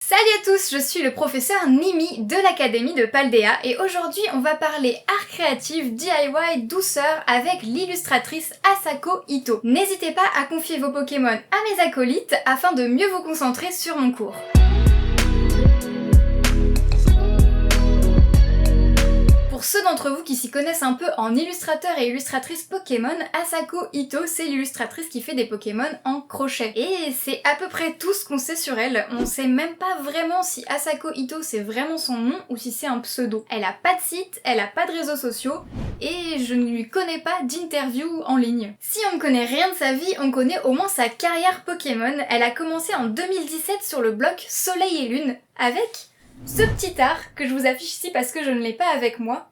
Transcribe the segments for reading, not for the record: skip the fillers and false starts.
Salut à tous, je suis le professeur Nimi de l'Académie de Paldea et aujourd'hui on va parler art créatif, DIY, douceur avec l'illustratrice Asako Ito. N'hésitez pas à confier vos Pokémon à mes acolytes afin de mieux vous concentrer sur mon cours. Pour ceux d'entre vous qui s'y connaissent un peu en illustrateur et illustratrice Pokémon, Asako Ito, c'est l'illustratrice qui fait des Pokémon en crochet. Et c'est à peu près tout ce qu'on sait sur elle. On sait même pas vraiment si Asako Ito c'est vraiment son nom ou si c'est un pseudo. Elle a pas de site, elle a pas de réseaux sociaux, et je ne lui connais pas d'interview en ligne. Si on ne connaît rien de sa vie, on connaît au moins sa carrière Pokémon. Elle a commencé en 2017 sur le blog Soleil et Lune, avec ce petit art que je vous affiche ici parce que je ne l'ai pas avec moi.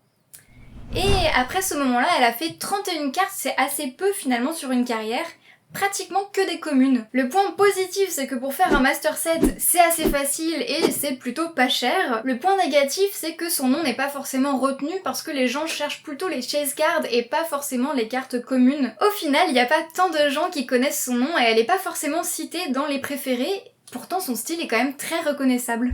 Et après ce moment-là, elle a fait 31 cartes, c'est assez peu finalement sur une carrière, pratiquement que des communes. Le point positif, c'est que pour faire un master set, c'est assez facile et c'est plutôt pas cher. Le point négatif, c'est que son nom n'est pas forcément retenu parce que les gens cherchent plutôt les chase cards et pas forcément les cartes communes. Au final, il n'y a pas tant de gens qui connaissent son nom et elle n'est pas forcément citée dans les préférés, pourtant son style est quand même très reconnaissable.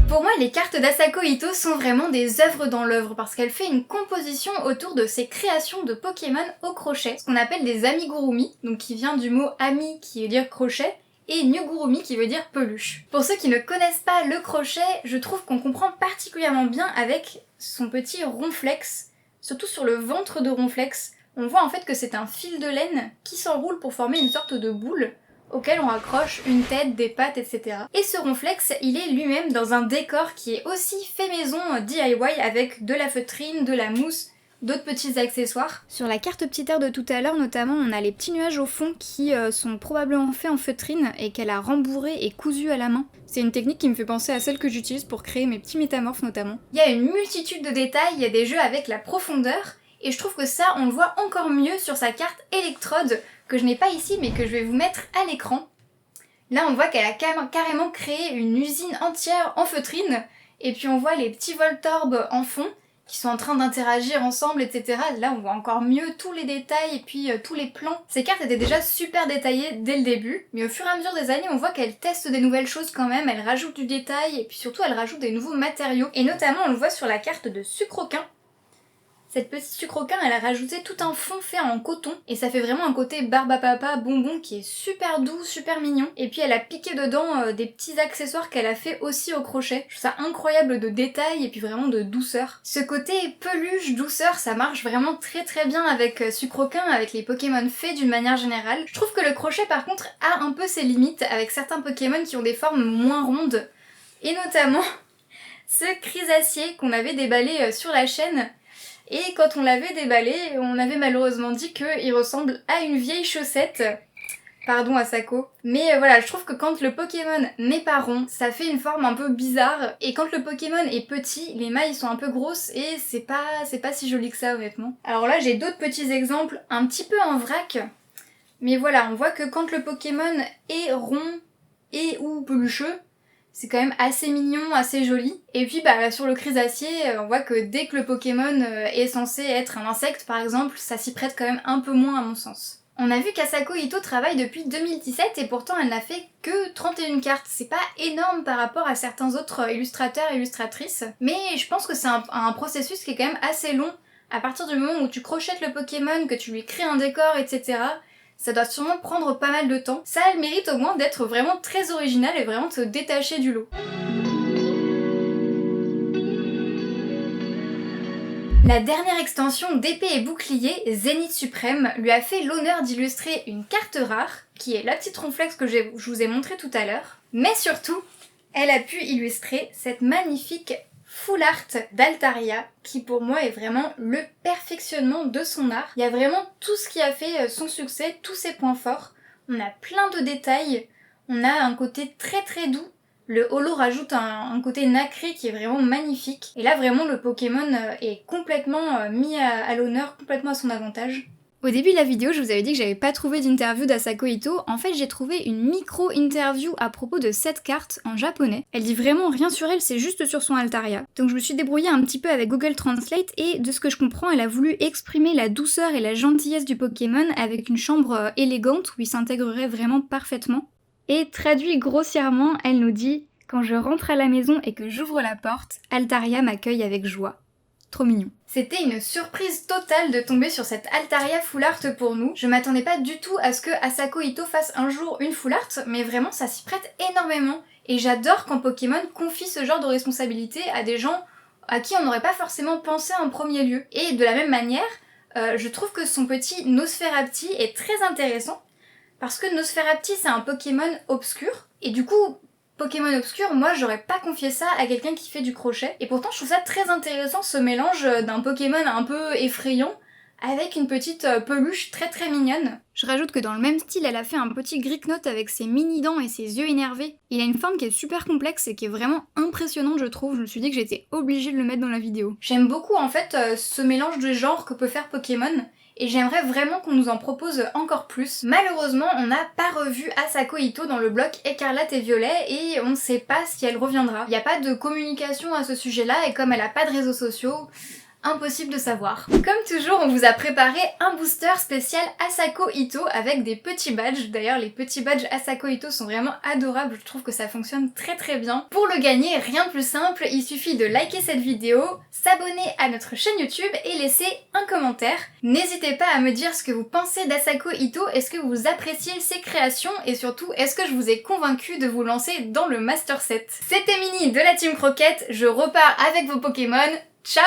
Pour moi, les cartes d'Asako Ito sont vraiment des œuvres dans l'œuvre parce qu'elle fait une composition autour de ses créations de Pokémon au crochet, ce qu'on appelle des amigurumi, donc qui vient du mot ami qui veut dire crochet, et Nyugurumi qui veut dire peluche. Pour ceux qui ne connaissent pas le crochet, je trouve qu'on comprend particulièrement bien avec son petit ronflex, surtout sur le ventre de ronflex. On voit en fait que c'est un fil de laine qui s'enroule pour former une sorte de boule, auquel on accroche une tête, des pattes, etc. Et ce ronflex, il est lui-même dans un décor qui est aussi fait maison DIY avec de la feutrine, de la mousse, d'autres petits accessoires. Sur la carte petit air de tout à l'heure notamment, on a les petits nuages au fond qui sont probablement faits en feutrine et qu'elle a rembourré et cousu à la main. C'est une technique qui me fait penser à celle que j'utilise pour créer mes petits métamorphes notamment. Il y a une multitude de détails, il y a des jeux avec la profondeur, et je trouve que ça, on le voit encore mieux sur sa carte électrode, que je n'ai pas ici mais que je vais vous mettre à l'écran. Là on voit qu'elle a carrément créé une usine entière en feutrine, et puis on voit les petits Voltorbes en fond, qui sont en train d'interagir ensemble, etc. Là on voit encore mieux tous les détails et puis tous les plans. Ces cartes étaient déjà super détaillées dès le début, mais au fur et à mesure des années on voit qu'elle teste des nouvelles choses quand même, elle rajoute du détail, et puis surtout elle rajoute des nouveaux matériaux. Et notamment on le voit sur la carte de Sucroquin. Cette petite Sucroquin, elle a rajouté tout un fond fait en coton, et ça fait vraiment un côté barbe à papa bonbon qui est super doux, super mignon. Et puis elle a piqué dedans des petits accessoires qu'elle a fait aussi au crochet. Je trouve ça incroyable de détails et puis vraiment de douceur. Ce côté peluche, douceur, ça marche vraiment très bien avec Sucroquin, avec les Pokémon faits d'une manière générale. Je trouve que le crochet par contre a un peu ses limites avec certains Pokémon qui ont des formes moins rondes, et notamment ce Chrysacier qu'on avait déballé sur la chaîne. Et quand on l'avait déballé, on avait malheureusement dit qu'il ressemble à une vieille chaussette. Pardon Asako. Mais voilà, je trouve que quand le Pokémon n'est pas rond, ça fait une forme un peu bizarre. Et quand le Pokémon est petit, les mailles sont un peu grosses et c'est pas si joli que ça honnêtement. Alors là, j'ai d'autres petits exemples un petit peu en vrac. Mais voilà, on voit que quand le Pokémon est rond et ou pelucheux, c'est quand même assez mignon, assez joli. Et puis bah sur le Chrysacier, on voit que dès que le Pokémon est censé être un insecte par exemple, ça s'y prête quand même un peu moins à mon sens. On a vu qu'Asako Ito travaille depuis 2017 et pourtant elle n'a fait que 31 cartes. C'est pas énorme par rapport à certains autres illustrateurs et illustratrices, mais je pense que c'est un processus qui est quand même assez long. À partir du moment où tu crochettes le Pokémon, que tu lui crées un décor, etc., ça doit sûrement prendre pas mal de temps. Ça a le mérite au moins d'être vraiment très original et vraiment de se détacher du lot. La dernière extension d'épée et bouclier, Zénith Suprême, lui a fait l'honneur d'illustrer une carte rare, qui est la petite ronflex que je vous ai montré tout à l'heure. Mais surtout, elle a pu illustrer cette magnifique full art d'Altaria, qui pour moi est vraiment le perfectionnement de son art. Il y a vraiment tout ce qui a fait son succès, tous ses points forts. On a plein de détails, on a un côté très doux. Le holo rajoute un côté nacré qui est vraiment magnifique. Et là vraiment le Pokémon est complètement mis à l'honneur, complètement à son avantage. Au début de la vidéo, je vous avais dit que j'avais pas trouvé d'interview d'Asako Ito. En fait, j'ai trouvé une micro-interview à propos de cette carte en japonais. Elle dit vraiment rien sur elle, c'est juste sur son Altaria. Donc je me suis débrouillée un petit peu avec Google Translate et de ce que je comprends, elle a voulu exprimer la douceur et la gentillesse du Pokémon avec une chambre élégante où il s'intégrerait vraiment parfaitement. Et traduit grossièrement, elle nous dit « Quand je rentre à la maison et que j'ouvre la porte, Altaria m'accueille avec joie. » Trop mignon. C'était une surprise totale de tomber sur cette Altaria full art pour nous. Je m'attendais pas du tout à ce que Asako Ito fasse un jour une full art, mais vraiment ça s'y prête énormément. Et j'adore quand Pokémon confie ce genre de responsabilité à des gens à qui on n'aurait pas forcément pensé en premier lieu. Et de la même manière, je trouve que son petit Nosferapti est très intéressant, parce que Nosferapti c'est un Pokémon obscur, et du coup, Pokémon obscur, moi j'aurais pas confié ça à quelqu'un qui fait du crochet, et pourtant je trouve ça très intéressant ce mélange d'un Pokémon un peu effrayant avec une petite peluche très très mignonne. Je rajoute que dans le même style, elle a fait un petit Greeknote avec ses mini dents et ses yeux énervés. Il a une forme qui est super complexe et qui est vraiment impressionnante je trouve, je me suis dit que j'étais obligée de le mettre dans la vidéo. J'aime beaucoup en fait ce mélange de genres que peut faire Pokémon, et j'aimerais vraiment qu'on nous en propose encore plus. Malheureusement, on n'a pas revu Asako Ito dans le bloc Écarlate et Violet et on ne sait pas si elle reviendra. Il n'y a pas de communication à ce sujet-là et comme elle n'a pas de réseaux sociaux, impossible de savoir. Comme toujours, on vous a préparé un booster spécial Asako Ito avec des petits badges. D'ailleurs, les petits badges Asako Ito sont vraiment adorables, je trouve que ça fonctionne très très bien. Pour le gagner, rien de plus simple, il suffit de liker cette vidéo, s'abonner à notre chaîne YouTube et laisser un commentaire. N'hésitez pas à me dire ce que vous pensez d'Asako Ito, est-ce que vous appréciez ses créations et surtout, est-ce que je vous ai convaincu de vous lancer dans le Master Set. C'était Mini de la Team Croquette, je repars avec vos Pokémon. Ciao.